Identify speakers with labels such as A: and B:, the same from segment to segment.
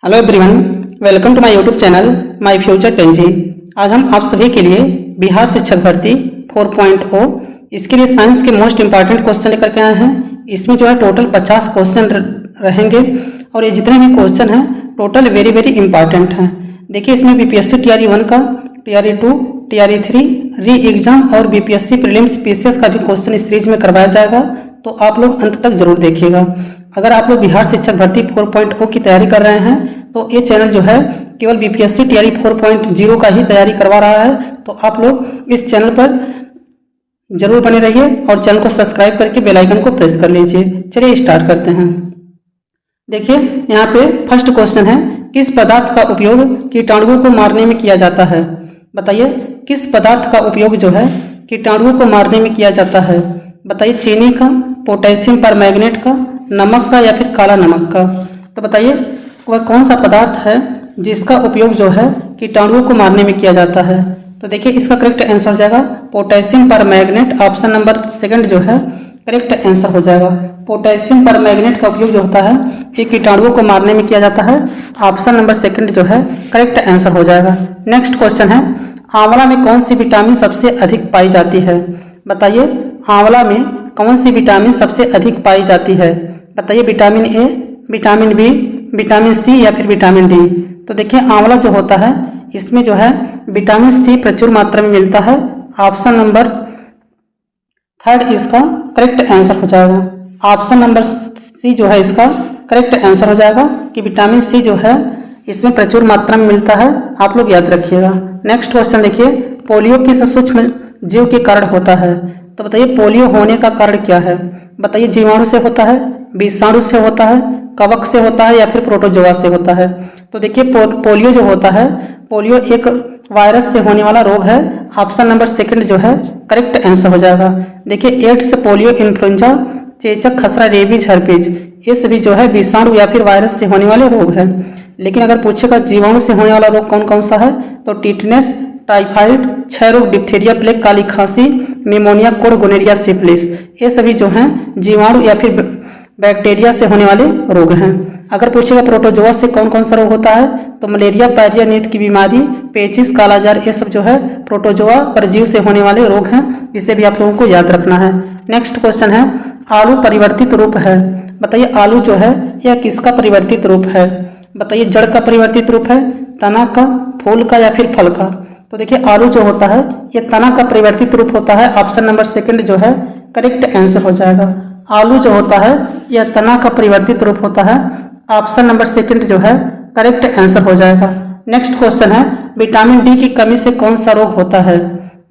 A: Hello everyone, welcome to my YouTube channel my future टेंजी। आज हम आप सभी के लिए बिहार शिक्षक भर्ती 4.0 इसके लिए साइंस के मोस्ट इंपॉर्टेंट क्वेश्चन लेकर के आए हैं। इसमें जो है टोटल 50 क्वेश्चन रहेंगे और ये जितने भी क्वेश्चन हैं टोटल वेरी वेरी इंपॉर्टेंट हैं। देखिए, इसमें बीपीएससी टीआरई 1 का, टीआरई 2, टीआरई 3 री एग्जाम और बीपीएससी प्रीलिम्स पीसीएस का भी क्वेश्चन इस सीरीज में करवाया जाएगा, तो आप लोग अंत तक जरूर देखिएगा। अगर आप लोग बिहार शिक्षक भर्ती 4.0 की तैयारी कर रहे हैं तो ये चैनल जो है केवल बीपीएससी टीआरई 4.0 का ही तैयारी करवा रहा है, तो आप लोग इस चैनल पर जरूर बने रहिए और चैनल को सब्सक्राइब करके बेल आइकन को प्रेस कर लीजिए। चलिए स्टार्ट करते हैं। देखिए, यहाँ पे फर्स्ट क्वेश्चन है, किस पदार्थ का उपयोग कीटाणुओं को मारने में किया जाता है? बताइए, किस पदार्थ का उपयोग जो है कीटाणुओं को मारने में किया जाता है? बताइए, चीनी का, पोटेशियम परमैंगनेट का, नमक का या फिर काला नमक का? तो बताइए वह कौन सा पदार्थ है जिसका उपयोग जो है कीटाणुओं को मारने में किया जाता है? तो देखिए, इसका करेक्ट आंसर हो जाएगा potassium permanganate. Option number second जो है करेक्ट आंसर हो जाएगा। पोटेशियम परमैंगनेट का उपयोग जो होता है ये कीटाणुओं को मारने में किया जाता है। ऑप्शन नंबर सेकंड जो है करेक्ट आंसर हो जाएगा। नेक्स्ट क्वेश्चन है, आंवला में कौन सी विटामिन सबसे अधिक पाई जाती है? बताइए, आंवला में कौन सी विटामिन सबसे अधिक पाई जाती है? बताइए, vitamin A, vitamin B, vitamin C या फिर विटामिन डी? तो देखिए, आंवला जो होता है इसमें जो है विटामिन सी प्रचुर मात्रा में मिलता है। ऑप्शन नंबर थर्ड इसका करेक्ट आंसर हो जाएगा। ऑप्शन नंबर सी जो है इसका करेक्ट आंसर हो जाएगा कि विटामिन सी जो है इसमें प्रचुर मात्रा में मिलता है। आप लोग याद रखिएगा। नेक्स्ट क्वेश्चन देखिए, पोलियो किस सूक्ष्म जीव के कारण होता है? तो बताइए, पोलियो होने का कारण क्या है? बताइए, जीवाणु से होता है, विषाणु से होता है, कवक से होता है या फिर प्रोटोजोआ से होता है? तो देखिए, पोलियो जो होता है, पोलियो एक वायरस से होने वाला रोग है। ऑप्शन नंबर सेकंड जो है करेक्ट आंसर हो जाएगा। देखिए, एड्स, पोलियो, इन्फ्लुएंजा, चेचक, खसरा, रेबीज, हर्पीज, ये सभी जो है विषाणु या फिर वायरस से होने वाले रोग हैं। लेकिन अगर पूछेगा जीवाणु से होने वाला रोग कौन कौन सा है, तो टिटनेस, टाइफाइड, क्षय रोग, डिप्थीरिया, प्लेग, काली खांसी, निमोनिया, कोड़, गोनेरिया, सिफिलिस, ये सभी जो हैं जीवाणु या फिर बैक्टीरिया से होने वाले रोग हैं। अगर पूछेगा प्रोटोजोआ से कौन कौन सा रोग होता है, तो मलेरिया, पायरिया, नींद की बीमारी, पेचिस, कालाजार, ये सब जो है प्रोटोजोआ परजीव से होने वाले रोग हैं। इसे भी आप लोगों को याद रखना है। नेक्स्ट क्वेश्चन है, आलू परिवर्तित रूप है। बताइए, आलू जो है यह किसका परिवर्तित रूप है? बताइए, जड़ का परिवर्तित रूप है, तना का, फूल का या फिर फल का? तो देखिए, आलू जो होता है ये तना का परिवर्तित रूप होता है। ऑप्शन नंबर सेकंड जो है करेक्ट आंसर हो जाएगा। आलू जो होता है यह तना का परिवर्तित रूप होता है। ऑप्शन नंबर सेकंड जो है करेक्ट आंसर हो जाएगा। नेक्स्ट क्वेश्चन है, विटामिन डी की कमी से कौन सा रोग होता है?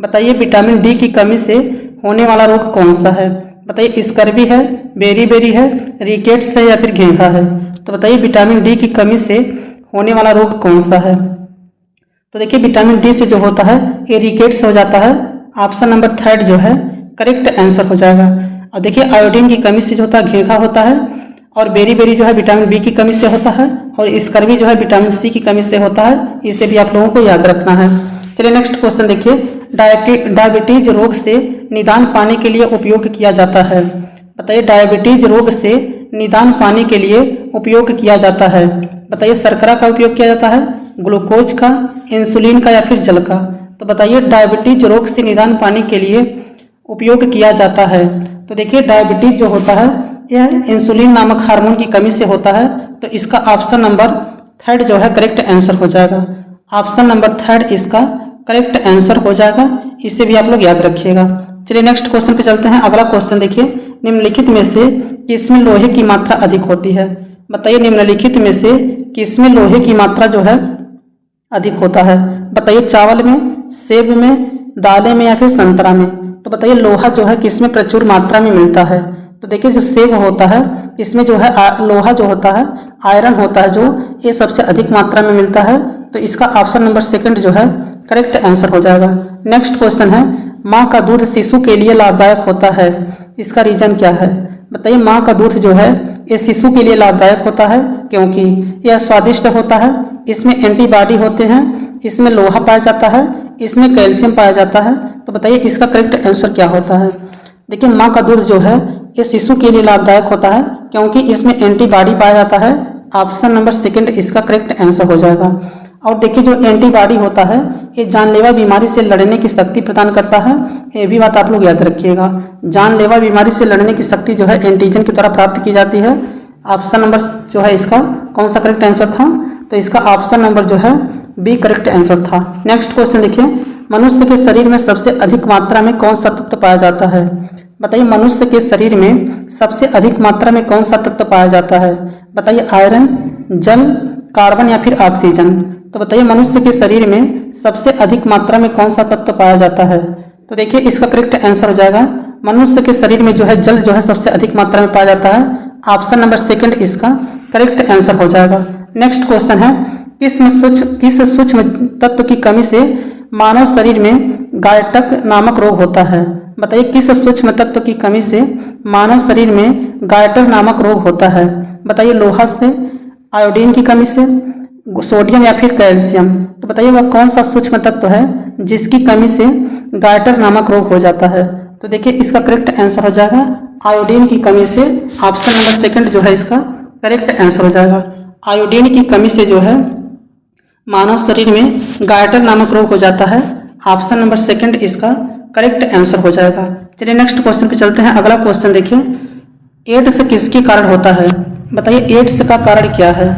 A: बताइए, विटामिन डी की कमी से होने वाला रोग कौन सा है? बताइए, स्कर्वी है, बेरी है, रिकेट्स है या फिर घेंघा है? तो बताइए, विटामिन डी की कमी से होने वाला रोग कौन सा है? तो देखिए, विटामिन डी से जो होता है ये रिकेट्स हो जाता है। ऑप्शन नंबर थर्ड जो है करेक्ट आंसर हो जाएगा। और देखिए, आयोडीन की कमी से जो होता है घेंघा होता है, और बेरी जो है विटामिन बी की कमी से होता है, और स्कर्वी जो है विटामिन सी की कमी से होता है। इसे भी आप लोगों को याद रखना है। चलिए नेक्स्ट क्वेश्चन देखिए, डायबिटीज रोग से निदान पाने के लिए उपयोग किया जाता है। बताइए, डायबिटीज रोग से निदान पाने के लिए उपयोग किया जाता है। बताइए, शर्करा का उपयोग किया जाता है, ग्लूकोज का, इंसुलिन का या फिर जल का? तो बताइए, डायबिटीज रोग से निदान पाने के लिए उपयोग किया जाता है। तो देखिए, डायबिटीज जो होता है यह इंसुलिन नामक हार्मोन की कमी से होता है। तो इसका ऑप्शन नंबर थर्ड जो है करेक्ट आंसर हो जाएगा। ऑप्शन नंबर थर्ड इसका करेक्ट आंसर हो जाएगा। इसे भी आप लोग याद रखिएगा। चलिए नेक्स्ट क्वेश्चन पे चलते हैं। अगला क्वेश्चन देखिए, निम्नलिखित में से किसमें लोहे की मात्रा अधिक होती है? बताइए, निम्नलिखित में से किसमें लोहे की मात्रा जो है अधिक होता है? बताइए, चावल में, सेब में, दालें में या फिर संतरा में? तो बताइए, लोहा जो है किसमें प्रचुर मात्रा में मिलता है? तो देखिए, जो सेब होता है इसमें जो है लोहा जो होता है, आयरन होता है, जो ये सबसे अधिक मात्रा में मिलता है। तो इसका ऑप्शन नंबर सेकंड जो है करेक्ट आंसर हो जाएगा। नेक्स्ट क्वेश्चन है, माँ का दूध शिशु के लिए लाभदायक होता है, इसका रीजन क्या है? बताइए, माँ का दूध जो है ये शिशु के लिए लाभदायक होता है क्योंकि यह स्वादिष्ट होता है, इसमें एंटीबॉडी होते हैं, इसमें लोहा पाया जाता है, इसमें कैल्शियम पाया जाता है। तो बताइए, इसका करेक्ट आंसर क्या होता है? देखिए, माँ का दूध जो है ये शिशु के लिए लाभदायक होता है क्योंकि इसमें एंटीबॉडी पाया जाता है, ऑप्शन नंबर सेकंड इसका करेक्ट आंसर हो जाएगा। और देखिए जो एंटीबॉडी होता है ये जानलेवा बीमारी से लड़ने की शक्ति प्रदान करता है, ये भी बात आप लोग याद रखिएगा। जानलेवा बीमारी से लड़ने की शक्ति जो है एंटीजन के द्वारा प्राप्त की जाती है। ऑप्शन नंबर जो है इसका कौन सा करेक्ट आंसर था, तो इसका ऑप्शन नंबर जो है बी करेक्ट आंसर था। नेक्स्ट क्वेश्चन देखिए, मनुष्य के शरीर में सबसे अधिक मात्रा में कौन सा तत्व पाया जाता है? बताइए मनुष्य के शरीर में सबसे अधिक मात्रा में कौन सा तत्व पाया जाता है? बताइए आयरन, जल, कार्बन या फिर ऑक्सीजन। तो बताइए मनुष्य के शरीर में सबसे अधिक मात्रा में कौन सा तत्व पाया जाता है? तो देखिए इसका करेक्ट आंसर हो जाएगा मनुष्य के शरीर में जो है जल जो है सबसे अधिक मात्रा में पाया जाता है। ऑप्शन नंबर सेकंड इसका करेक्ट आंसर हो जाएगा। नेक्स्ट क्वेश्चन है, किस सूक्ष्म तत्व की कमी से मानव शरीर में गायटक नामक रोग होता है? बताइए किस सूक्ष्म तत्व की कमी से मानव शरीर में गायटक नामक रोग होता है? बताइए लोहा से, आयोडीन की कमी से, सोडियम या फिर कैल्शियम। तो बताइए वह कौन सा सूक्ष्म तत्व है जिसकी कमी से गायटर नामक रोग हो जाता है? तो देखिए इसका करेक्ट आंसर हो जाएगा आयोडीन की कमी से। ऑप्शन नंबर सेकंड जो है इसका करेक्ट आंसर हो जाएगा। आयोडीन की कमी से जो है मानव शरीर में गायटर नामक रोग हो जाता है। ऑप्शन नंबर सेकंड इसका करेक्ट आंसर हो जाएगा। चलिए नेक्स्ट क्वेश्चन पे चलते हैं। अगला क्वेश्चन देखिए, एड्स किसके कारण होता है? बताइए एड्स का कारण क्या है?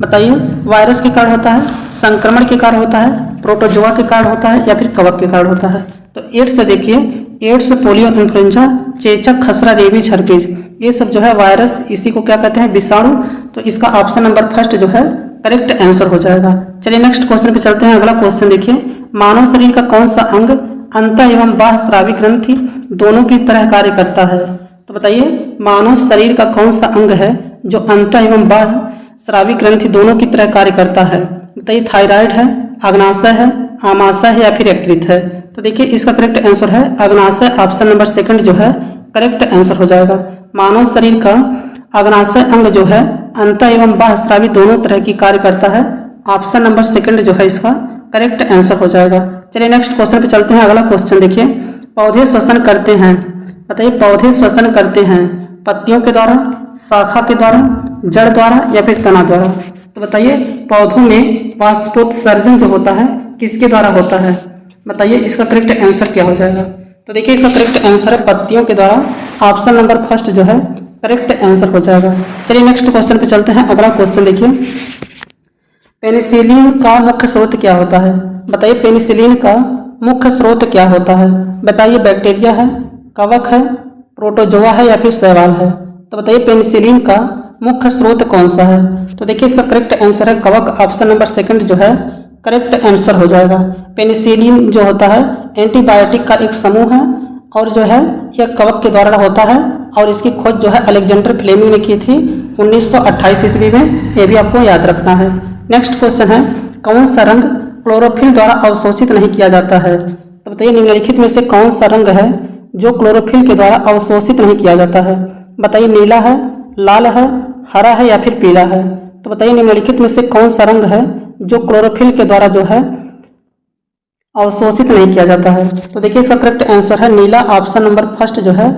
A: बताइए वायरस के कारण होता है, संक्रमण के कारण होता है, प्रोटोजोआ के कारण होता है या फिर कवक के कारण होता है? तो एड्स देखिए, एड्स, पोलियो, इन्फ्लुएंजा, चेचक, खसरा, रेबीज, हर्पीज, ये सब जो है वायरस, इसी को क्या कहते हैं? विषाणु। तो इसका ऑप्शन नंबर फर्स्ट जो है करेक्ट आंसर हो जाएगा। चलिए नेक्स्ट क्वेश्चन पे चलते हैं। अगला क्वेश्चन देखिए, मानव शरीर का कौन सा अंग अंत एवं बाह्य स्रावी ग्रंथि दोनों की तरह कार्य करता है? तो बताइए मानव शरीर का कौन सा अंग है जो अंत एवं बाह्य स्रावी ग्रंथि दोनों की तरह कार्य करता है? बताइए थायराइड है, अग्नाशय है, आमाशय है या फिर यकृत है? तो देखिए इसका करेक्ट आंसर है अग्नाशय। ऑप्शन नंबर सेकंड जो है करेक्ट आंसर हो जाएगा। मानव शरीर का अग्नाशय अंग जो है अंत एवं बाह्य स्रावी दोनों तरह की कार्य करता है। ऑप्शन नंबर सेकंड जो है इसका करेक्ट आंसर हो जाएगा। चलिए नेक्स्ट क्वेश्चन पे चलते हैं। अगला क्वेश्चन देखिए, पौधे श्वसन करते हैं। बताइए पौधे श्वसन करते हैं पत्तियों के द्वारा, शाखा के द्वारा, जड़ द्वारा या फिर तना द्वारा? तो बताइए पौधों में वाष्पोत्सर्जन जो होता है किसके द्वारा होता है? बताइए इसका करेक्ट आंसर क्या हो जाएगा? तो देखिए इसका करेक्ट आंसर है पत्तियों के द्वारा। ऑप्शन नंबर फर्स्ट जो है करेक्ट आंसर हो जाएगा। चलिए नेक्स्ट क्वेश्चन पे चलते हैं। अगला क्वेश्चन देखिए, पेनिसिलिन का मुख्य स्रोत क्या होता है? बताइए पेनिसिलिन का मुख्य स्रोत क्या होता है? बताइए बैक्टीरिया है, कवक है, प्रोटोजोआ है या फिर शैवाल है? तो बताइए पेनिसिलिन का मुख्य स्रोत कौन सा है? तो देखिए इसका करेक्ट आंसर है कवक। ऑप्शन नंबर सेकंड जो है करेक्ट आंसर हो जाएगा। पेनिसिलिन जो होता है एंटीबायोटिक का एक समूह है और जो है यह कवक के द्वारा होता है और इसकी खोज जो है अलेक्जेंडर फ्लेमिंग ने की थी 1928 ईस्वी में, ये भी आपको याद रखना है। नेक्स्ट क्वेश्चन है, कौन सा रंग क्लोरोफिल द्वारा अवशोषित नहीं किया जाता है? तो बताइए निम्नलिखित में से कौन सा रंग है जो क्लोरोफिल के द्वारा अवशोषित नहीं किया जाता है? बताइए नीला है, लाल है, हरा है या फिर पीला है? तो बताइए निम्नलिखित में से कौन सा रंग है जो क्लोरोफिल के द्वारा जो है अवशोषित नहीं किया जाता है? तो देखिए इसका करेक्ट आंसर है नीला। ऑप्शन नंबर फर्स्ट जो है,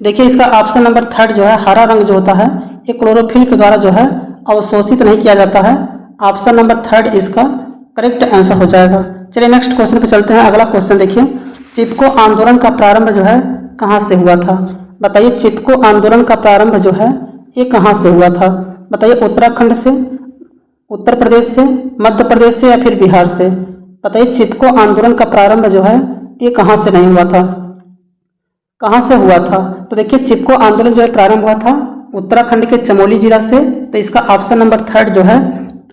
A: देखिए इसका ऑप्शन नंबर थर्ड जो है हरा रंग जो होता है ये क्लोरोफिल के द्वारा जो है अवशोषित नहीं किया जाता है। ऑप्शन नंबर थर्ड इसका करेक्ट आंसर हो जाएगा। चलिए नेक्स्ट क्वेश्चन पे चलते हैं। अगला क्वेश्चन देखिए, चिपको आंदोलन का प्रारंभ जो है कहाँ से हुआ था? बताइए चिपको आंदोलन का प्रारंभ जो है ये कहाँ से हुआ था? बताइए उत्तराखंड से, उत्तर प्रदेश से, मध्य प्रदेश से या फिर बिहार से? बताइए चिपको आंदोलन का प्रारंभ जो है ये कहाँ से नहीं हुआ था, कहाँ से हुआ था? तो देखिए चिपको आंदोलन जो है प्रारंभ हुआ था उत्तराखंड के चमोली जिला से। तो इसका ऑप्शन नंबर थर्ड जो है,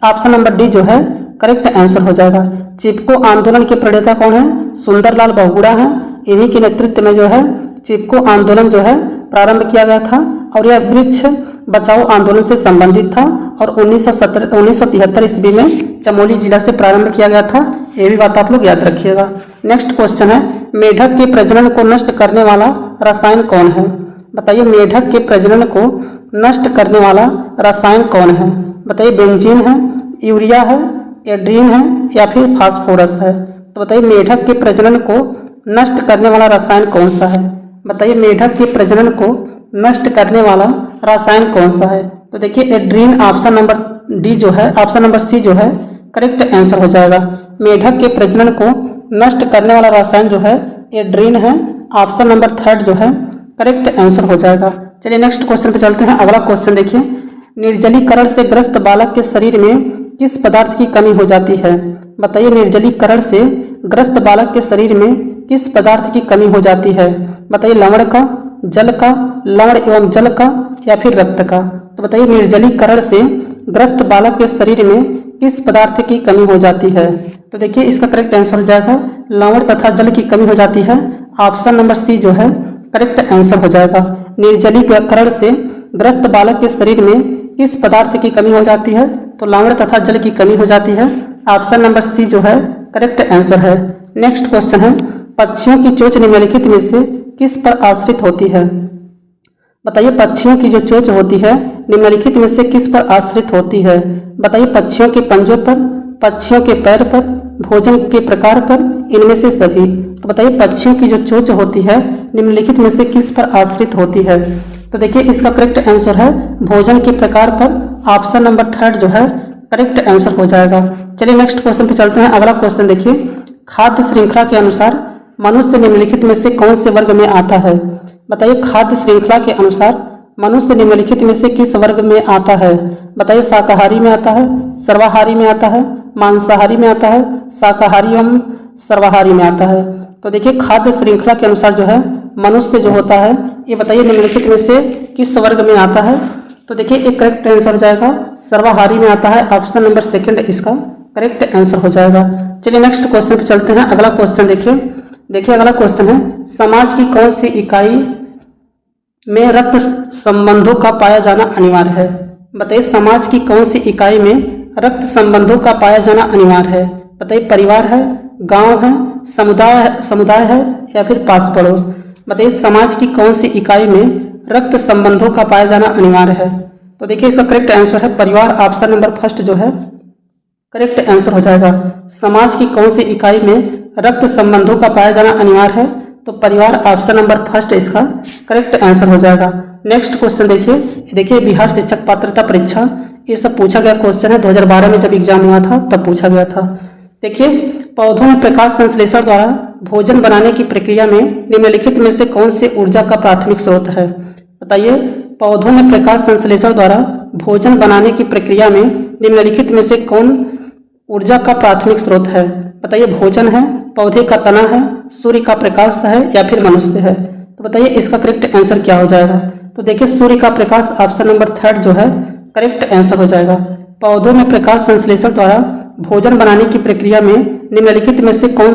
A: ऑप्शन नंबर डी जो है करेक्ट आंसर हो जाएगा। चिपको आंदोलन के प्रणेता कौन है? सुंदरलाल बहुगुणा है। इन्हीं के नेतृत्व में जो है चिपको आंदोलन जो है प्रारंभ किया गया था और यह वृक्ष बचाओ आंदोलन से संबंधित था और 1973 ईस्वी में चमोली जिला से प्रारंभ किया गया था। ये भी बात आप लोग याद रखिएगा। नेक्स्ट क्वेश्चन है, मेढक के प्रजनन को नष्ट करने वाला रसायन कौन है? बताइए मेढक के प्रजनन को नष्ट करने वाला रसायन कौन है? बताइए बेंजीन है, यूरिया है, एड्रीन है या फिर फास्फोरस है? तो बताइए मेढक के प्रजनन को नष्ट करने वाला रसायन कौन सा है? बताइए मेढक के प्रजनन को नष्ट करने वाला रसायन कौन सा है? तो देखिए एड्रीन ऑप्शन नंबर डी जो है, ऑप्शन नंबर सी जो है करेक्ट आंसर हो जाएगा। मेढक के प्रजनन को नष्ट करने वाला रसायन जो है एड्रीन है, ऑप्शन नंबर थर्ड जो है करेक्ट आंसर हो जाएगा। चलिए नेक्स्ट क्वेश्चन पे चलते हैं। अगला क्वेश्चन देखिए, निर्जलीकरण से ग्रस्त बालक के शरीर में किस पदार्थ की कमी हो जाती है? बताइए निर्जलीकरण से ग्रस्त बालक के शरीर में किस पदार्थ की कमी हो जाती है? बताइए लवण का, जल का, लवण एवं जल का या फिर रक्त का। तो बताइए निर्जलीकरण से ग्रस्त बालक के शरीर में किस पदार्थ की कमी हो जाती है? तो देखिए इसका करेक्ट आंसर हो जाएगा लवण तथा जल की कमी हो जाती है, ऑप्शन नंबर सी जो है करेक्ट आंसर हो जाएगा। निर्जलीकरण से ग्रस्त बालक के शरीर में किस पदार्थ की कमी हो जाती है? तो लवण तथा जल की कमी हो जाती है, ऑप्शन नंबर सी जो है करेक्ट आंसर है। नेक्स्ट क्वेश्चन है, पक्षियों की चोंच निम्नलिखित में से किस पर आश्रित होती है? बताइए पक्षियों की जो चोंच होती है निम्नलिखित में से किस पर आश्रित होती है? बताइए पक्षियों के पंजों पर, पक्षियों के पैर पर, भोजन के प्रकार पर, इनमें से सभी। तो बताइए पक्षियों की जो चोंच होती है निम्नलिखित में से किस पर आश्रित होती है? तो देखिए इसका करेक्ट आंसर है भोजन के प्रकार पर, ऑप्शन नंबर थर्ड जो है करेक्ट आंसर हो जाएगा। चलिए नेक्स्ट क्वेश्चन पे चलते हैं। अगला क्वेश्चन देखिए, खाद्य श्रृंखला के अनुसार मनुष्य निम्नलिखित में से कौन से वर्ग में आता है? बताइए खाद्य श्रृंखला के अनुसार मनुष्य निम्नलिखित में से किस वर्ग में आता है? बताइए शाकाहारी में आता है, सर्वाहारी में आता है, मांसाहारी में आता है, शाकाहारी एवं सर्वाहारी में आता है। तो देखिए खाद्य श्रृंखला के अनुसार जो है मनुष्य जो होता है ये बताइए निम्नलिखित में से किस वर्ग में आता है? तो देखिए एक करेक्ट आंसर हो जाएगा सर्वाहारी में आता है, ऑप्शन नंबर सेकंड इसका करेक्ट आंसर हो जाएगा। चलिए नेक्स्ट क्वेश्चन पे चलते हैं। अगला क्वेश्चन देखिए अगला क्वेश्चन है, समाज की कौन सी इकाई में रक्त संबंधों का पाया जाना अनिवार्य है? बताइए समाज की कौन सी इकाई में रक्त संबंधों का पाया जाना अनिवार्य है? बताइए परिवार है, गांव है, समुदाय है या फिर पास पड़ोस। बताइए समाज की कौन सी इकाई में रक्त संबंधों का पाया जाना अनिवार्य है? तो देखिए इसका करेक्ट आंसर है परिवार, ऑप्शन नंबर फर्स्ट जो है करेक्ट आंसर हो जाएगा। समाज की कौन सी इकाई में रक्त संबंधों का पाया जाना अनिवार्य है? तो परिवार, ऑप्शन नंबर फर्स्ट इसका करेक्ट आंसर हो जाएगा। नेक्स्ट क्वेश्चन देखिए बिहार शिक्षक पात्रता परीक्षा, ये सब पूछा गया क्वेश्चन है, 2012 में जब एग्जाम हुआ था तब पूछा गया था। देखिए पौधों में प्रकाश संश्लेषण द्वारा भोजन बनाने की प्रक्रिया में निम्नलिखित में से कौन से ऊर्जा का प्राथमिक स्रोत है? बताइए पौधों में प्रकाश संश्लेषण द्वारा भोजन बनाने की प्रक्रिया में निम्नलिखित में से कौन ऊर्जा का प्राथमिक स्रोत है? बताइए भोजन है, पौधे का तना है, सूर्य का प्रकाश है या फिर मनुष्य है। तो बताइए इसका करेक्ट आंसर क्या हो जाएगा? तो देखिए सूर्य का प्रकाश, ऑप्शन नंबर थर्ड जो है करेक्ट आंसर हो जाएगा। पौधों में प्रकाश संश्लेषण द्वारा भोजन बनाने की प्रक्रिया में निम्नलिखित में से कौन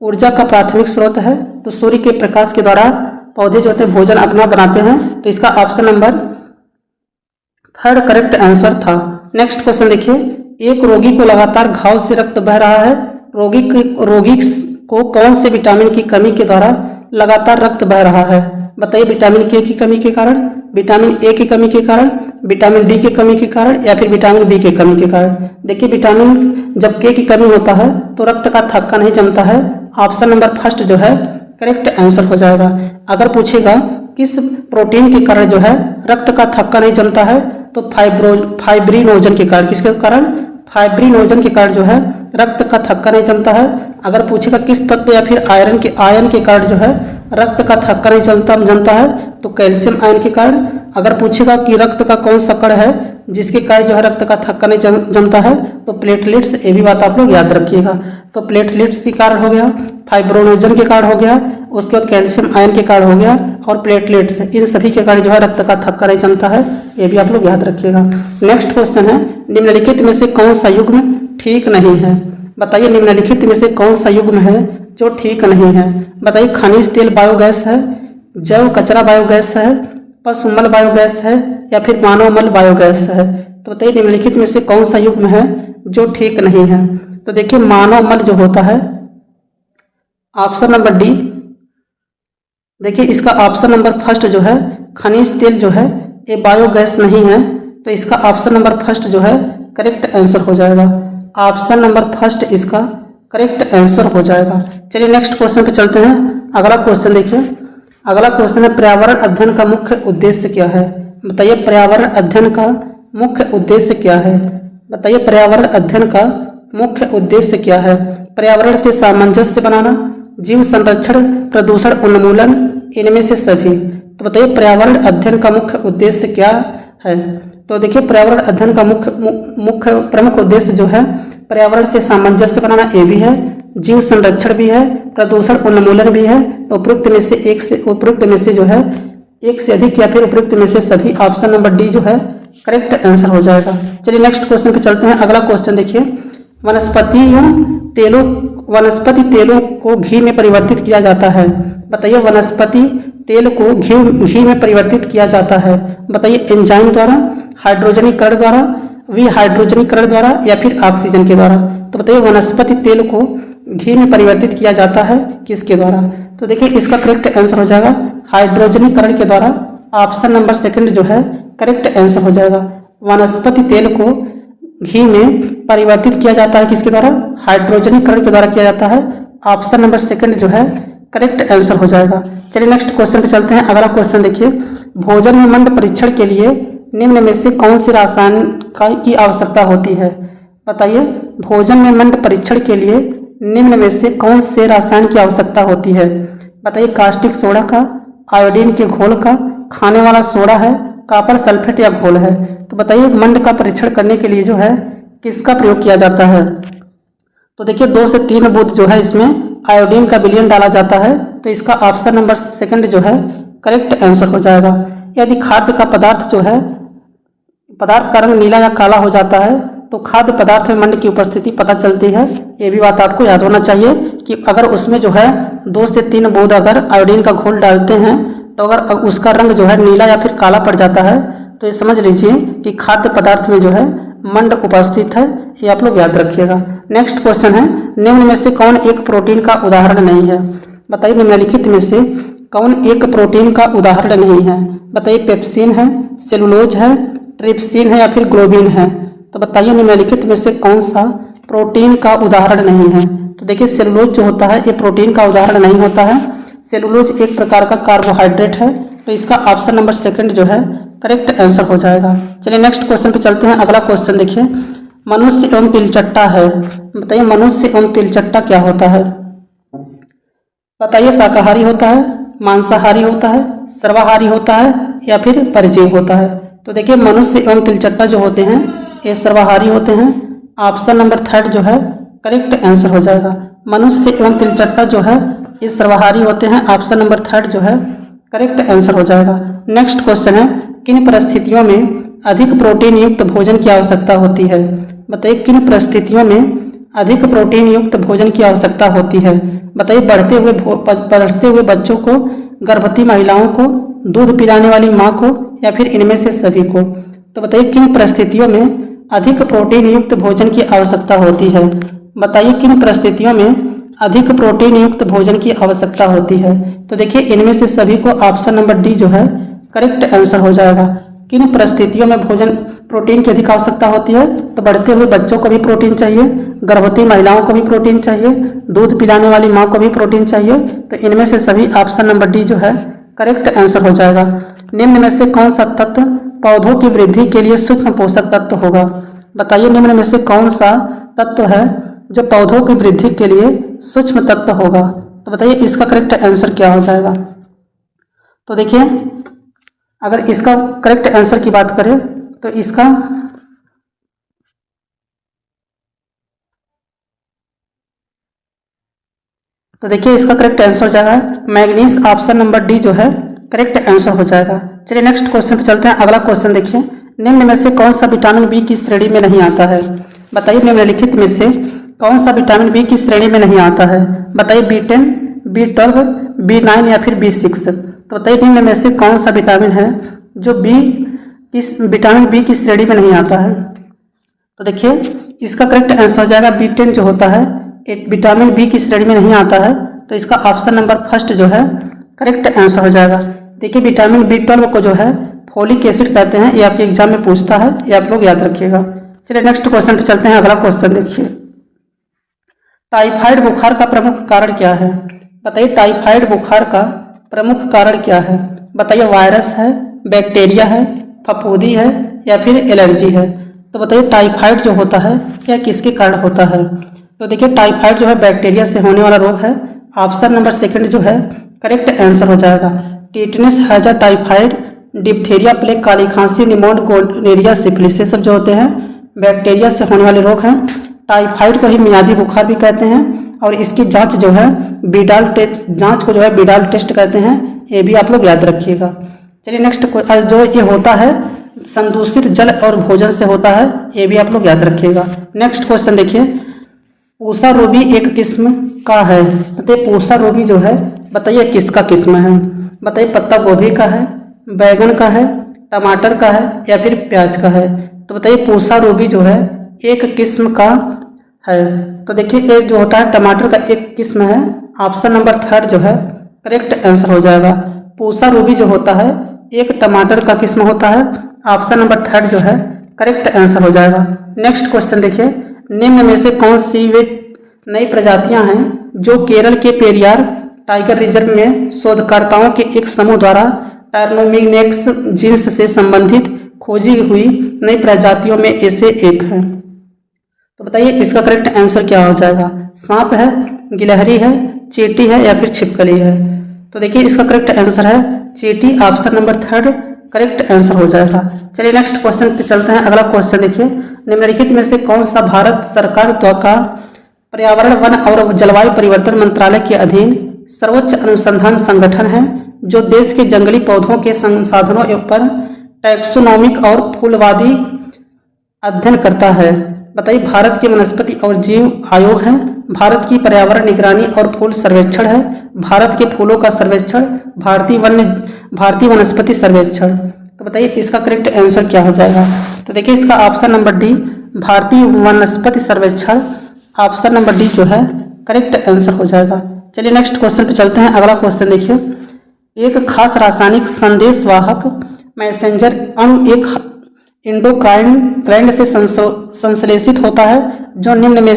A: ऊर्जा का प्राथमिक स्रोत है? तो सूर्य के प्रकाश के द्वारा पौधे जो होते हैं भोजन अपना बनाते हैं, तो इसका option number third correct answer था। नेक्स्ट क्वेश्चन देखिए, एक रोगी को लगातार घाव से रक्त बह रहा है, रोगी को कौन से विटामिन की कमी के द्वारा लगातार रक्त बह रहा है? बताइए विटामिन के की कमी के कारण, विटामिन ए की कमी के कारण, विटामिन डी की कमी के कारण या फिर विटामिन बी की कमी के कारण। देखिए विटामिन जब के की कमी होता है तो रक्त का थक्का नहीं जमता है, ऑप्शन नंबर फर्स्ट जो है करेक्ट आंसर हो जाएगा। अगर पूछेगा किस प्रोटीन के कारण जो है रक्त का थक्का नहीं जमता है, तो फाइब्रिनोजन के कारण, किसके कारण? फाइब्रिनोजन के कारण जो है रक्त का थक्का नहीं जमता है। अगर पूछेगा किस तत्व या फिर आयरन के कारण जो है रक्त का थक्का नहीं जमता है, तो कैल्शियम आयन के कारण। अगर पूछेगा कि रक्त का कौन सा कण है जिसके कारण जो है रक्त का थक्का नहीं जमता है, तो प्लेटलेट्स, ये भी बात आप लोग याद रखिएगा। तो प्लेटलेट्स के कारण हो गया, फाइब्रिनोजन के कारण हो गया, उसके बाद कैल्शियम आयन के कारण हो गया और प्लेटलेट्स, इन सभी के कारण जो है रक्त का थक्का नहीं जमता है, ये भी आप लोग याद रखिएगा। नेक्स्ट क्वेश्चन है, निम्नलिखित में से कौन सा युग्म ठीक नहीं है? बताइए निम्नलिखित में से कौन सा युग्म है जो ठीक नहीं है? बताइए खनिज तेल बायोगैस है, जैव कचरा बायोगैस है, पशुमल बायोगैस है या फिर मानवमल बायोगैस है। तो बताइए निम्नलिखित में से कौन सा युग्म है जो ठीक नहीं है? तो देखिए मानवमल जो होता है, ऑप्शन नंबर डी, देखिए इसका ऑप्शन नंबर फर्स्ट जो है खनिज तेल जो है ये बायोगैस नहीं है, तो इसका ऑप्शन नंबर फर्स्ट जो है करेक्ट आंसर हो जाएगा। ऑप्शन नंबर फर्स्ट इसका करेक्ट आंसर हो जाएगा। चलिए नेक्स्ट क्वेश्चन पे चलते हैं। अगला क्वेश्चन देखिए, अगला क्वेश्चन है पर्यावरण अध्ययन का मुख्य उद्देश्य क्या है? बताइए पर्यावरण अध्ययन का मुख्य उद्देश्य क्या है। बताइए पर्यावरण अध्ययन का मुख्य उद्देश्य क्या है। पर्यावरण से सामंजस्य बनाना, जीव संरक्षण, प्रदूषण उन्मूलन, इनमें से सभी। तो बताइए पर्यावरण अध्ययन का मुख्य उद्देश्य क्या है। तो देखिए पर्यावरण अध्ययन का मुख्य प्रमुख उद्देश्य जो है पर्यावरण से सामंजस्य बनाना, ये भी है, जीव संरक्षण भी है, प्रदूषण उन्मूलन भी है। तो उपयुक्त में से जो है एक से अधिक या फिर उपयुक्त में से सभी, ऑप्शन नंबर डी जो है करेक्ट आंसर हो जाएगा। चलिए नेक्स्ट क्वेश्चन पे चलते हैं। अगला क्वेश्चन देखिए, वनस्पति तेलों को घी में परिवर्तित किया जाता है। बताइए वनस्पति तेल को घी में परिवर्तित किया जाता है। बताइए एंजाइम द्वारा, हाइड्रोजनीकरण द्वारा, विहाइड्रोजनीकरण द्वारा या फिर ऑक्सीजन के द्वारा। तो बताइए वनस्पति तेल को घी में परिवर्तित किया जाता है किसके द्वारा। तो देखिए इसका करेक्ट आंसर हो जाएगा हाइड्रोजनीकरण के द्वारा। ऑप्शन नंबर सेकंड जो है करेक्ट आंसर हो जाएगा। वनस्पति तेल को घी में परिवर्तित किया जाता है किसके द्वारा, हाइड्रोजनीकरण के द्वारा किया जाता है। ऑप्शन नंबर सेकंड जो है करेक्ट आंसर हो जाएगा। चलिए नेक्स्ट क्वेश्चन पे चलते हैं। अगला क्वेश्चन देखिए, भोजन में मंड परीक्षण के लिए निम्न में से कौन से रसायन की आवश्यकता होती है। बताइए भोजन में मंड परीक्षण के लिए निम्न में से कौन से रसायन की आवश्यकता होती है। बताइए कास्टिक सोडा का, आयोडीन के घोल का, खाने वाला सोडा है, कॉपर सल्फेट या घोल है। तो बताइए मंड का परीक्षण करने के लिए जो है किसका प्रयोग किया जाता है। तो देखिए 2 से 3 बूंद जो है इसमें आयोडीन का विलयन डाला जाता है। तो इसका ऑप्शन नंबर सेकंड जो है करेक्ट आंसर हो जाएगा। यदि खाद्य का पदार्थ का रंग नीला या काला हो जाता है तो खाद्य पदार्थ में मंड की उपस्थिति पता चलती है। ये भी बात आपको याद होना चाहिए कि अगर उसमें जो है 2 से 3 बूंद अगर आयोडीन का घोल डालते हैं तो अगर उसका रंग जो है नीला या फिर काला पड़ जाता है तो ये समझ लीजिए कि खाद्य पदार्थ में जो है मंड उपस्थित है। ये आप लोग याद रखिएगा। नेक्स्ट क्वेश्चन है, निम्न में से कौन एक प्रोटीन का उदाहरण नहीं है। बताइए निम्नलिखित में से कौन एक प्रोटीन का उदाहरण नहीं है। बताइए पेप्सिन है, सेलुलोज है, ट्रिप्सिन है या फिर ग्लोबिन है। तो बताइए निम्नलिखित में से कौन सा प्रोटीन का उदाहरण नहीं है। तो देखिए सेलुलोज जो होता है ये प्रोटीन का उदाहरण नहीं होता है। सेलुलोज एक प्रकार का कार्बोहाइड्रेट है। तो इसका ऑप्शन नंबर सेकंड जो है करेक्ट आंसर हो जाएगा। चलिए नेक्स्ट क्वेश्चन पे चलते हैं। अगला क्वेश्चन देखिए, मनुष्य एवं तिलचट्टा है। बताइए मनुष्य एवं तिलचट्टा क्या होता है। बताइए शाकाहारी होता है, मांसाहारी होता है, सर्वाहारी होता है या फिर परिजीव होता है। तो देखिए मनुष्य एवं तिलचट्टा जो होते हैं ये सर्वाहारी होते हैं। ऑप्शन नंबर थर्ड जो है करेक्ट आंसर हो जाएगा। मनुष्य एवं तिलचट्टा जो है ये सर्वाहारी होते हैं। ऑप्शन नंबर थर्ड जो है करेक्ट आंसर हो जाएगा। नेक्स्ट क्वेश्चन है, किन परिस्थितियों में अधिक प्रोटीन युक्त भोजन की आवश्यकता होती है। बताइए किन परिस्थितियों में अधिक प्रोटीन युक्त भोजन की आवश्यकता होती है। बताइए बढ़ते हुए बच्चों को, गर्भवती महिलाओं को, दूध पिलाने वाली माँ को या फिर इनमें से सभी को। तो बताइए किन परिस्थितियों में अधिक प्रोटीन युक्त भोजन की आवश्यकता होती है। बताइए किन परिस्थितियों में अधिक प्रोटीन युक्त भोजन की आवश्यकता होती है। तो देखिए इनमें से सभी को ऑप्शन नंबर डी जो है करेक्ट आंसर हो जाएगा। किन परिस्थितियों में प्रोटीन की अधिक आवश्यकता होती है। तो बढ़ते हुए बच्चों को भी प्रोटीन चाहिए, गर्भवती महिलाओं को भी प्रोटीन चाहिए, दूध पिलाने वाली माँ को भी प्रोटीन चाहिए। तो इनमें से सभी ऑप्शन नंबर डी जो है करेक्ट आंसर हो जाएगा। निम्न में से कौन सा तत्व पौधों की वृद्धि के लिए सूक्ष्म पोषक तत्व होगा। बताइए निम्न में से कौन सा तत्व है जो पौधों की वृद्धि के लिए सूक्ष्म तत्व होगा। तो बताइए इसका करेक्ट आंसर क्या हो जाएगा। तो देखिए अगर इसका करेक्ट आंसर की बात करें तो इसका करेक्ट आंसर हो जाएगा मैग्नीज। ऑप्शन नंबर डी जो है करेक्ट आंसर हो जाएगा। चलिए नेक्स्ट क्वेश्चन पे चलते हैं। अगला क्वेश्चन देखिए, निम्न में से कौन सा विटामिन बी की श्रेणी में नहीं आता है। बताइए निम्नलिखित में से कौन सा विटामिन बी की श्रेणी में नहीं आता है। बताइए B10, B12, B9 या फिर B6। तो बताइए निम्न में से कौन सा विटामिन है जो विटामिन बी की श्रेणी में नहीं आता है। तो देखिए इसका करेक्ट आंसर हो जाएगा B10 जो होता है एक विटामिन बी की श्रेणी में नहीं आता है। तो इसका ऑप्शन नंबर फर्स्ट जो है करेक्ट आंसर हो जाएगा। देखिए विटामिन B12 को जो है फोलिक एसिड कहते हैं। ये आपके एग्जाम में पूछता है, ये आप लोग याद रखिएगा। चलिए नेक्स्ट क्वेश्चन पे चलते हैं। अगला क्वेश्चन देखिए, टाइफाइड बुखार का प्रमुख कारण क्या है। बताइए टाइफाइड बुखार का प्रमुख कारण क्या है। बताइए वायरस है, बैक्टीरिया है, फफूंदी है या फिर एलर्जी है। तो बताइए टाइफाइड जो होता है यह किसके कारण होता है। तो देखिए टाइफाइड जो है बैक्टीरिया से होने वाला रोग है। ऑप्शन नंबर सेकंड जो है करेक्ट आंसर हो जाएगा। टिटनेस, हैजा, टाइफाइड, डिप्थीरिया, प्लेग, काली खांसी, निमोनिया, गोनोरिया, सिफिलिस, ये सब जो होते हैं बैक्टीरिया से होने वाले रोग हैं। टाइफाइड को ही मियादी बुखार भी कहते हैं और इसकी जांच जो है बिडाल टेस्ट, जांच को जो है बिडाल टेस्ट कहते हैं। ये भी आप लोग याद रखिएगा। चलिए नेक्स्ट जो ये होता है संदूषित जल और भोजन से होता है, ये भी आप लोग याद रखिएगा। नेक्स्ट क्वेश्चन देखिए, पूसा रोबी एक किस्म का है। बताइए पूसा रोबी जो है बताइए किसका किस्म है। बताइए पत्ता गोभी का है, बैगन का है, टमाटर का है या फिर प्याज का है। तो बताइए पूसा रोबी जो है एक किस्म का है। तो देखिए एक जो होता है टमाटर का एक किस्म है। ऑप्शन नंबर थर्ड जो है करेक्ट आंसर हो जाएगा। पूसा रोबी जो होता है एक टमाटर का किस्म होता है। ऑप्शन नंबर थर्ड जो है करेक्ट आंसर हो जाएगा। नेक्स्ट क्वेश्चन देखिए, निम्न में से कौन सी वे नई प्रजातियां हैं जो केरल के पेरियार टाइगर रिजर्व में शोधकर्ताओं के एक समूह द्वारा टर्नोमिनेक्स जीन्स से संबंधित खोजी हुई नई प्रजातियों में से एक है। तो बताइए इसका करेक्ट आंसर क्या हो जाएगा। सांप है, गिलहरी है, चींटी है या फिर छिपकली है। तो देखिए इसका करेक्ट आंसर है चींटी। Option number third correct answer हो जाएगा। चलिए नेक्स्ट क्वेश्चन पे चलते हैं। अगला क्वेश्चन देखिए, निम्नलिखित में से कौन सा भारत सरकार द्वारा पर्यावरण, वन और जलवायु परिवर्तन मंत्रालय के अधीन सर्वोच्च अनुसंधान संगठन है जो देश के जंगली पौधों के संसाधनों पर टैक्सोनॉमिक और फूलवादी अध्ययन करता है। बताइए भारत के वनस्पति और जीव आयोग है, भारत की पर्यावरण निगरानी और फूल सर्वेक्षण है, भारत के फूलों का सर्वेक्षण, भारतीय वनस्पति सर्वेक्षण। तो बताइए इसका करेक्ट आंसर क्या हो जाएगा। तो देखिए इसका ऑप्शन नंबर डी भारतीय वनस्पति सर्वेक्षण, ऑप्शन नंबर डी जो है करेक्ट आंसर हो जाएगा। चलिए नेक्स्ट क्वेश्चन पे चलते हैं। अगला क्वेश्चन देखिए, एक खास रासायनिक संदेशवाहक मैसेंजर अणु एक एंडोक्राइन ग्लैंड से संश्लेषित होता है जो निम्न में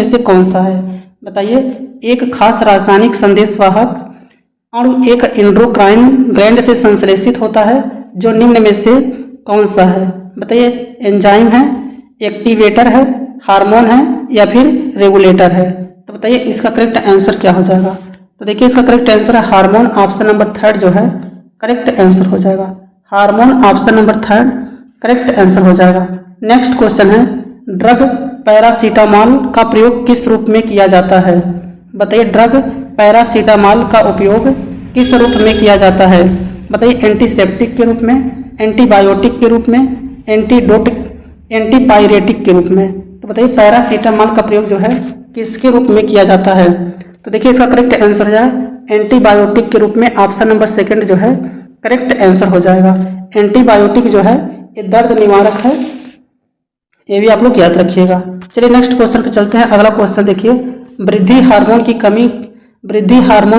A: से कौन सा है। बताइए एक खास रासायनिक संदेशवाहक अणु एक एंडोक्राइन ग्लैंड से संश्लेषित होता है जो निम्न में से कौन सा है। बताइए एंजाइम है, एक्टिवेटर है, हार्मोन है या फिर रेगुलेटर है। तो बताइए इसका करेक्ट आंसर क्या हो जाएगा। तो देखिए इसका करेक्ट आंसर है हार्मोन। ऑप्शन नंबर थर्ड जो है करेक्ट आंसर हो जाएगा। Hormone option number third correct answer हो जाएगा। नेक्स्ट क्वेश्चन है, ड्रग पैरासीटामॉल का प्रयोग किस रूप में किया जाता है। बताइए ड्रग पैरासीटामॉल का उपयोग किस रूप में किया जाता है। बताइए एंटीसेप्टिक के रूप में, एंटीबायोटिक के रूप में, एंटीपायरेटिक के रूप में। तो बताइए पैरासीटामॉल का प्रयोग जो है किसके रूप में किया जाता है। तो देखिए इसका करेक्ट आंसर है एंटीबायोटिक के रूप में। ऑप्शन नंबर सेकंड जो है करेक्ट आंसर हो जाएगा। एंटीबायोटिक जो है ये दर्द निवारक है, ये भी आप लोग याद रखिएगा। चलिए नेक्स्ट क्वेश्चन पे चलते हैं। अगला क्वेश्चन देखिए, वृद्धि हार्मोन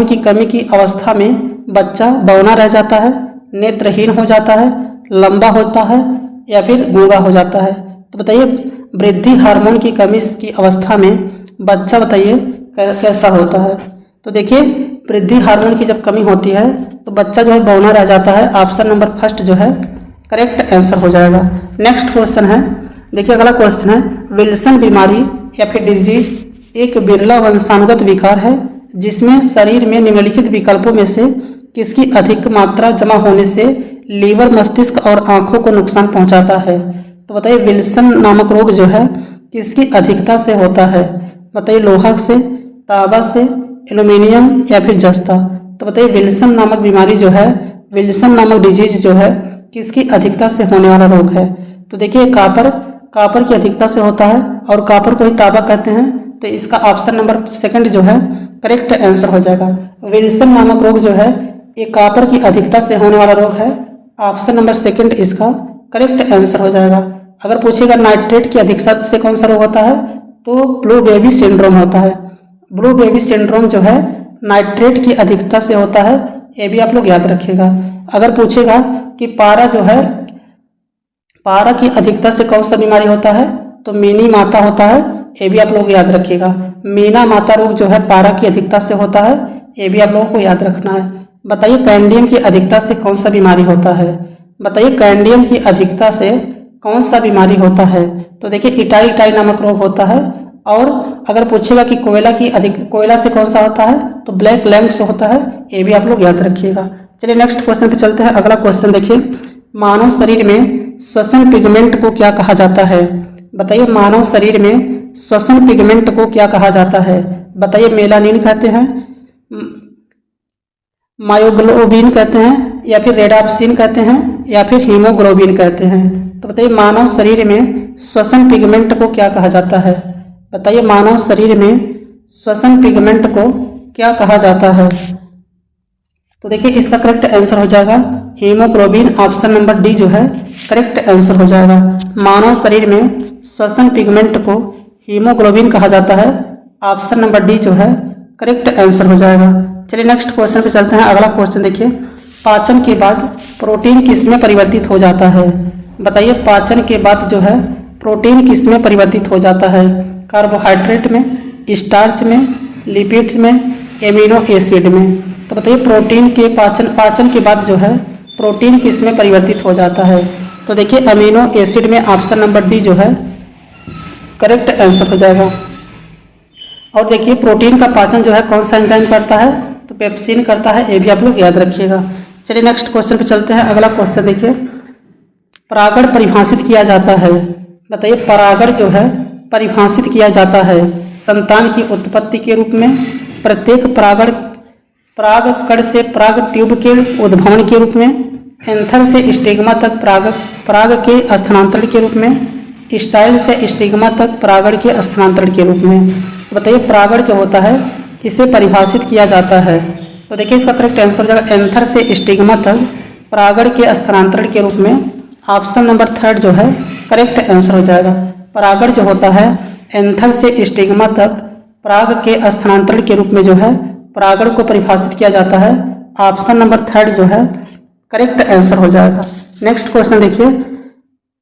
A: की कमी की अवस्था में बच्चा बौना रह जाता है, नेत्रहीन हो जाता है, लंबा होता है या फिर गूंगा हो जाता है। तो बताइए वृद्धि हार्मोन की कमी की अवस्था में बच्चा बताइए कैसा होता है। तो देखिए वृद्धि हार्मोन की जब कमी होती है तो बच्चा जो है बौना रह जाता है। ऑप्शन नंबर फर्स्ट जो है करेक्ट आंसर हो जाएगा। नेक्स्ट क्वेश्चन है, देखिए अगला क्वेश्चन है, विल्सन बीमारी या फिर डिजीज एक बिरला वंशानुगत विकार है जिसमें शरीर में निम्नलिखित विकल्पों में से किसकी अधिक मात्रा जमा होने से लीवर, मस्तिष्क और आंखों को नुकसान पहुंचाता है। तो बताइए विल्सन नामक रोग जो है किसकी अधिकता से होता है। बताइए लोहा से, तांबा से, एल्यूमिनियम या फिर जस्ता। तो बताइए विल्सन नामक बीमारी जो है, विल्सन नामक डिजीज जो है किसकी अधिकता से होने वाला रोग है। तो देखिए कापर की अधिकता से होता है और कापर को ही तांबा कहते हैं। तो इसका ऑप्शन नंबर सेकंड जो है करेक्ट आंसर हो जाएगा। विल्सन नामक रोग जो है ये कापर की अधिकता से होने वाला रोग है। ऑप्शन नंबर सेकंड इसका करेक्ट आंसर हो जाएगा। अगर पूछेगा नाइट्रेट की अधिकता से कौन सा रोग होता है तो ब्लू बेबी सिंड्रोम होता है। ब्लू बेबी सिंड्रोम जो है नाइट्रेट की अधिकता से होता है, ये भी आप लोग याद रखिएगा। अगर पूछेगा कि पारा की अधिकता से कौन सा बीमारी होता है तो मीनी माता होता है, ये भी आप लोग याद रखिएगा। मीना माता रोग जो है पारा की अधिकता से होता है, ये भी आप लोगों को याद रखना है। बताइए कैंडियम की अधिकता से कौन सा बीमारी होता है। बताइए कैंडियम की अधिकता से कौन सा बीमारी होता है? तो देखिए इटाई इटाई नामक रोग होता है। और अगर पूछेगा कि कोयला से कौन सा होता है तो ब्लैक लैंग से होता है, ये भी आप लोग याद रखिएगा। चलिए नेक्स्ट क्वेश्चन पे चलते हैं। अगला क्वेश्चन देखिए, मानव शरीर में श्वसन पिगमेंट को क्या कहा जाता है? बताइए मानव शरीर में श्वसन पिगमेंट को क्या कहा जाता है? बताइए मेलानिन कहते हैं, मायोग्लोबिन कहते हैं, या फिर रेडाप्सिन कहते हैं, या फिर हीमोग्लोबिन कहते हैं। तो बताइए मानव शरीर में श्वसन पिगमेंट को क्या कहा जाता है? बताइए मानव शरीर में श्वसन पिगमेंट को क्या कहा जाता है? तो देखिए इसका करेक्ट आंसर हो जाएगा हीमोग्लोबिन। ऑप्शन नंबर डी जो है करेक्ट आंसर हो जाएगा। मानव शरीर में श्वसन पिगमेंट को हीमोग्लोबिन कहा जाता है। ऑप्शन नंबर डी जो है करेक्ट आंसर हो जाएगा। चलिए नेक्स्ट क्वेश्चन पे चलते हैं। अगला क्वेश्चन देखिए, पाचन के बाद प्रोटीन किसमें परिवर्तित हो जाता है? बताइए पाचन के बाद जो है प्रोटीन किसमें परिवर्तित हो जाता है? कार्बोहाइड्रेट में, स्टार्च में, लिपिड्स में, एमिनो एसिड में। तो बताइए प्रोटीन के पाचन के बाद जो है प्रोटीन किसमें परिवर्तित हो जाता है? तो देखिए अमीनो एसिड में। ऑप्शन नंबर डी जो है करेक्ट आंसर हो जाएगा। और देखिए प्रोटीन का पाचन जो है कौन सा एंजाइम करता है? तो पेप्सिन करता है, ये भी आप लोग याद रखिएगा। चलिए नेक्स्ट क्वेश्चन पे चलते हैं। अगला क्वेश्चन देखिए, परागण परिभाषित किया जाता है। बताइए परागण जो है परिभाषित किया जाता है संतान की उत्पत्ति के रूप में, प्रत्येक परागकण से पराग ट्यूब के उद्भवन के रूप में, एंथर से स्टिग्मा तक पराग के स्थानांतरण के रूप में, स्टाइल से स्टिग्मा तक परागण के स्थानांतरण के रूप में। तो बताइए परागण जो होता है इसे परिभाषित किया जाता है। तो देखिए इसका करेक्ट आंसर हो जाएगा एंथर से स्टिग्मा तक परागण के स्थानांतरण के रूप में। ऑप्शन नंबर थर्ड जो है करेक्ट आंसर हो जाएगा। परागण जो होता है एंथर से स्टिग्मा तक पराग के स्थानांतरण के रूप में जो है परागण को परिभाषित किया जाता है। ऑप्शन नंबर थर्ड जो है करेक्ट आंसर हो जाएगा। नेक्स्ट क्वेश्चन देखिए,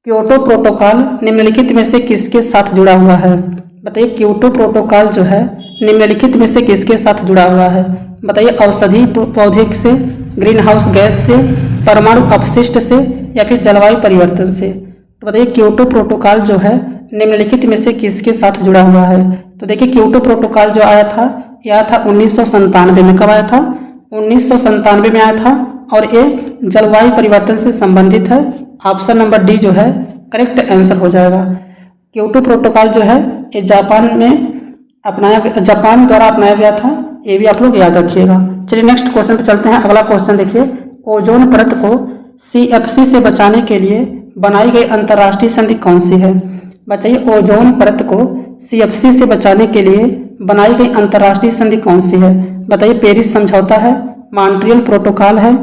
A: क्योटो प्रोटोकॉल निम्नलिखित में से किसके साथ जुड़ा हुआ है? बताइए क्योटो प्रोटोकॉल जो है निम्नलिखित में से किसके साथ जुड़ा हुआ है? बताइए औषधि पौधे से, ग्रीन हाउस गैस से, परमाणु अपशिष्ट से, या फिर जलवायु परिवर्तन से। तो बताइए क्योटो प्रोटोकॉल जो है निम्नलिखित में से किसके साथ जुड़ा हुआ है? तो देखिए क्योटो प्रोटोकॉल जो आया था 1997 में। कब आया था? 1997 में आया था और ये जलवायु परिवर्तन से संबंधित है। ऑप्शन नंबर डी जो है करेक्ट आंसर हो जाएगा। क्योटो प्रोटोकॉल जो है ये जापान द्वारा अपनाया गया था, ये भी आप लोग याद रखिएगा। चलिए नेक्स्ट क्वेश्चन पे चलते हैं। अगला क्वेश्चन देखिए, ओजोन परत को CFC से बचाने के लिए बनाई गई अंतर्राष्ट्रीय संधि कौन सी है? बताइए ओजोन परत को CFC से बचाने के लिए बनाई गई अंतर्राष्ट्रीय संधि कौन सी है? बताइए पेरिस समझौता है, मॉन्ट्रियल प्रोटोकॉल है,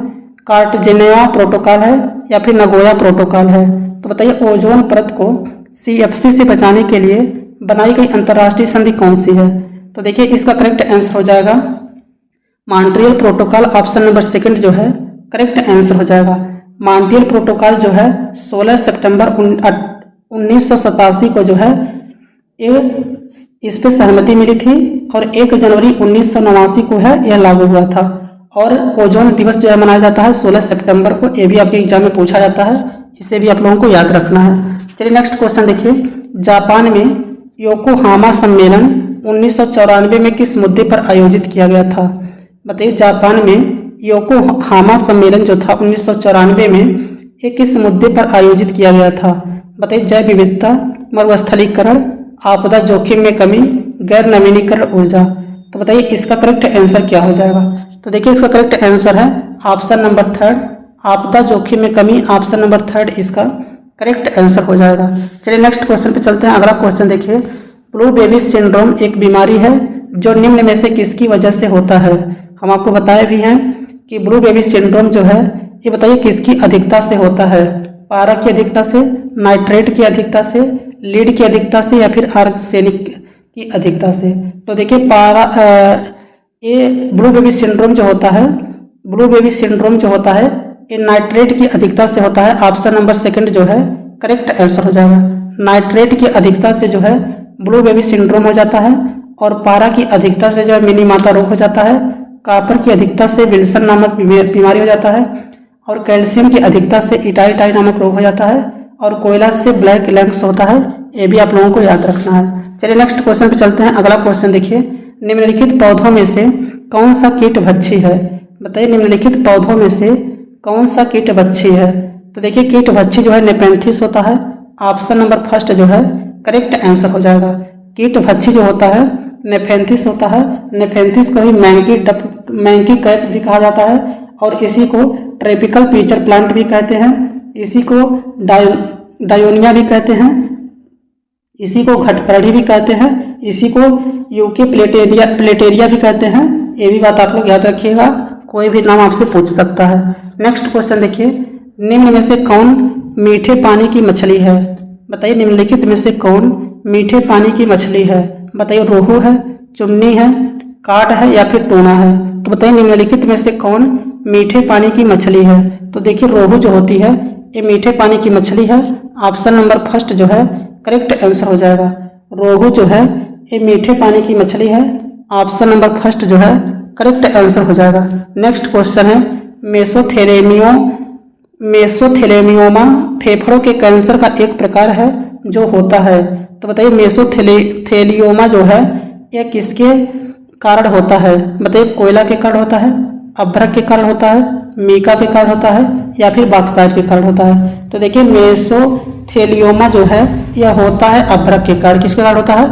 A: कार्टजेनेवा प्रोटोकॉल है, या फिर नगोया प्रोटोकॉल है। तो बताइए ओजोन परत को CFC से बचाने के लिए बनाई गई अंतर्राष्ट्रीय संधि कौन सी है? तो देखिए इसका करेक्ट आंसर हो जाएगा Montreal protocol. Option number second जो है करेक्ट आंसर हो जाएगा। मॉन्ट्रियल प्रोटोकॉल जो है 16 सितंबर 1987 को जो है इस पे सहमति मिली थी और 1 जनवरी 1989 को है यह लागू हुआ था। और ओजोन दिवस जो है मनाया जाता है 16 सितंबर को। ये भी आपके एग्जाम में पूछा जाता है, इसे भी आप लोगों को याद रखना है। चलिए नेक्स्ट क्वेश्चन देखिए, जापान में योकोहामा सम्मेलन 1994 में किस मुद्दे पर आयोजित किया गया था? बताइए जापान में योकोहामा सम्मेलन जो था 1994 में ये किस मुद्दे पर आयोजित किया गया था? बताइए जैव विविधता, मरुस्थलीकरण, आपदा जोखिम में कमी, गैर नवीनीकरण ऊर्जा। तो बताइए इसका करेक्ट आंसर क्या हो जाएगा? तो देखिए इसका करेक्ट आंसर है ऑप्शन नंबर थर्ड, आपदा जोखिम में कमी। ऑप्शन नंबर थर्ड इसका करेक्ट आंसर हो जाएगा। चलिए नेक्स्ट क्वेश्चन पे चलते हैं। अगला क्वेश्चन देखिए, ब्लू बेबी सिंड्रोम एक बीमारी है जो निम्न में से किसकी वजह से होता है? हम आपको बताए भी हैं कि ब्लू बेबी सिंड्रोम जो है ये बताइए किसकी अधिकता से होता है? पारा की अधिकता से, नाइट्रेट की अधिकता से, लीड की अधिकता से, या फिर आर्सेनिक की अधिकता से। तो देखिए ये ब्लू बेबी सिंड्रोम जो होता है ये नाइट्रेट की अधिकता से होता है। ऑप्शन नंबर सेकंड जो है करेक्ट आंसर हो जाएगा। नाइट्रेट की अधिकता से जो है ब्लू बेबी सिंड्रोम हो जाता है, और पारा की अधिकता से जो है मिनी माता रोग हो जाता है, कापर की अधिकता से विल्सन नामक बीमारी हो जाता है, और कैल्शियम की अधिकता से इटाई नामक रोग हो जाता है, और कोयला से ब्लैक लंग्स होता है। ये भी आप लोगों को याद रखना है। चलिए नेक्स्ट क्वेश्चन पे चलते हैं। अगला क्वेश्चन देखिए, निम्नलिखित पौधों में से कौन सा कीट भक्षी है? बताइए निम्नलिखित पौधों में से कौन सा कीट भक्षी है? तो देखिए कीट भक्षी जो है नेपेंथिस होता है। ऑप्शन नंबर फर्स्ट जो है करेक्ट आंसर हो जाएगा। कीट भक्षी जो होता है नेफेंथिस होता है। नेफेंथिस को ही मैंकी कैप भी कहा जाता है, और इसी को ट्रॉपिकल पीचर प्लांट भी कहते हैं। इसी को डायोनिया भी कहते हैं। इसी को घटप्रढ़ी भी कहते हैं। इसी को यूके प्लेटेरिया भी कहते हैं। ये भी बात आप लोग याद रखिएगा, कोई भी नाम आपसे पूछ सकता है। नेक्स्ट क्वेश्चन देखिए, निम्न में से कौन मीठे पानी की मछली है? बताइए निम्नलिखित में से कौन मीठे पानी की मछली है? बताइए रोहू है, चुन्नी है, काट है या फिर टूना है? तो बताइए निम्नलिखित में से कौन मीठे पानी की मछली है? तो देखिए रोहू जो होती है ये मीठे पानी की मछली है। ऑप्शन नंबर फर्स्ट जो है करेक्ट आंसर हो जाएगा। रोहू जो है ये मीठे पानी की मछली है। ऑप्शन नंबर फर्स्ट जो है करेक्ट आंसर हो जाएगा। नेक्स्ट क्वेश्चन है, मेसोथेलेमियोमा फेफड़ों के कैंसर का एक प्रकार है जो होता है। तो बताइए मेसोथेलियोमा जो है यह किसके कारण होता है? बताइए कोयला के कारण होता है, अभ्रक के कारण होता है, मीका के कारण होता है या फिर बॉक्साइट के कारण होता है? तो देखिए मेसोथेलियोमा जो है यह होता है अभ्रक के कारण। किसके कारण होता है?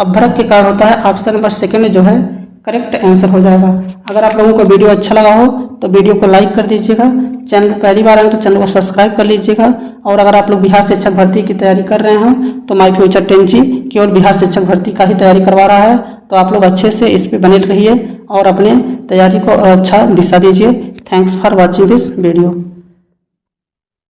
A: अभ्रक के कारण होता है। ऑप्शन नंबर सेकंड जो है करेक्ट आंसर हो जाएगा। अगर आप लोगों को वीडियो अच्छा लगा हो तो वीडियो को लाइक कर दीजिएगा। चैनल पर पहली बार आए तो चैनल को सब्सक्राइब कर लीजिएगा। और अगर आप लोग बिहार शिक्षक भर्ती की तैयारी कर रहे हैं तो माय फ्यूचर 10G केवल बिहार शिक्षक भर्ती का ही तैयारी करवा रहा है, तो आप लोग अच्छे से इस पर बने रहिए और अपने तैयारी को अच्छा दिशा दीजिए। Thanks for watching this video.